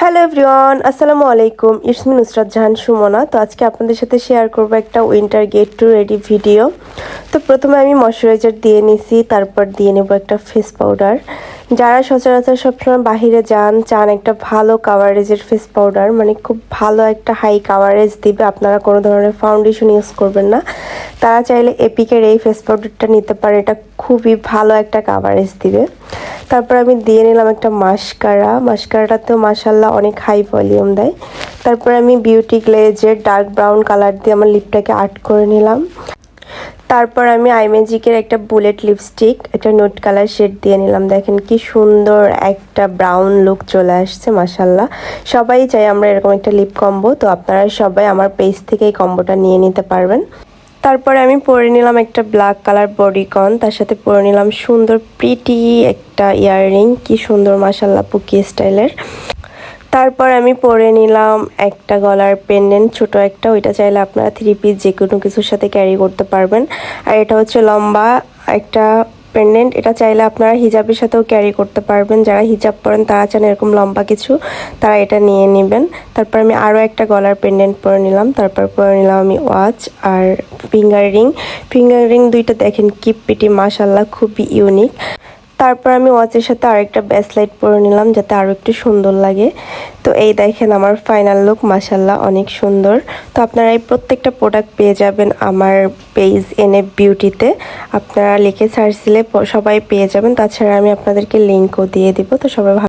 Hello everyone, আসসালামু আলাইকুম। It's me Nusrat Jahan Sumana. তো আজকে আপনাদের সাথে শেয়ার করব একটা winter get to ready video. তো প্রথমে আমি ময়শ্চারাইজার দিয়ে নিছি, তারপর দিয়ে নেব একটা ফেস পাউডার। যারা সচরাচর সবসময় বাহিরে চান একটা ভালো কাভারেজের ফেস পাউডার, মানে খুব ভালো একটা হাই কাভারেজ দিবে, আপনারা কোনো ধরনের ফাউন্ডেশন ইউজ করবেন না, তারা চাইলে এপিকের এই ফেস পাউডারটা নিতে পারে। এটা খুবই ভালো একটা কাভারেজ দিবে। তারপর আমি দিয়ে নিলাম একটা মাস্কারাটাতেও মাশাআল্লাহ অনেক হাই ভলিউম দেয়। তারপর আমি বিউটি গ্লেজের ডার্ক ব্রাউন কালার দিয়ে আমার লিপটাকে আর্ট করে নিলাম। তারপর আমি আইম্যাজিকের একটা বুলেট লিপস্টিক, একটা নোট কালার শেড দিয়ে নিলাম। দেখেন কি সুন্দর একটা ব্রাউন লুক চলে আসছে মাশাআল্লাহ। সবাই চাই আমরা এরকম একটা লিপ কম্বো, তো আপনারা সবাই আমার পেজ থেকে এই কম্বোটা নিয়ে নিতে পারবেন। তারপরে আমি পরে নিলাম একটা ব্ল্যাক কালার বডিকন, তার সাথে পরে নিলাম সুন্দর প্রিটি একটা ইয়াররিং, কি সুন্দর মাশাআল্লাহ পুকি স্টাইলের। তারপর আমি পরে নিলাম একটা গলার পেন্ডেন্ট, ছোট একটা, ওইটা চাইলে আপনারা 3 পিস যে কোনো কিছুর সাথে ক্যারি করতে পারবেন। আর এটা হচ্ছে লম্বা একটা পেন্ডেন্ট, এটা চাইলে আপনারা হিজাবের সাথেও ক্যারি করতে পারবেন। যারা হিজাব পরেন তারা চান এরকম লম্বা কিছু, তারা এটা নিয়ে নেবেন। তারপর আমি আরও একটা গলার পেন্ডেন্ট পরে নিলাম। তারপর পরে নিলাম আমি ওয়াচ আর ফিঙ্গার রিং দুইটা দেখেন কি পিটি মাশাআল্লাহ, খুবই ইউনিক। তারপর আমি ওয়াচের সাথে আরেকটা ব্রেসলেট পরে নিলাম যাতে আরও একটু সুন্দর লাগে। তো এই দেখেন আমার ফাইনাল লুক, মাশাআল্লাহ অনেক সুন্দর। তো আপনারা এই প্রত্যেকটা প্রোডাক্ট পেয়ে যাবেন আমার পেজ এনএফ বিউটিতে, আপনারা লিখে সার্চ দিলে সবাই পেয়ে যাবেন। তাছাড়া আমি আপনাদেরকে লিঙ্কও দিয়ে দিব। তো সবাই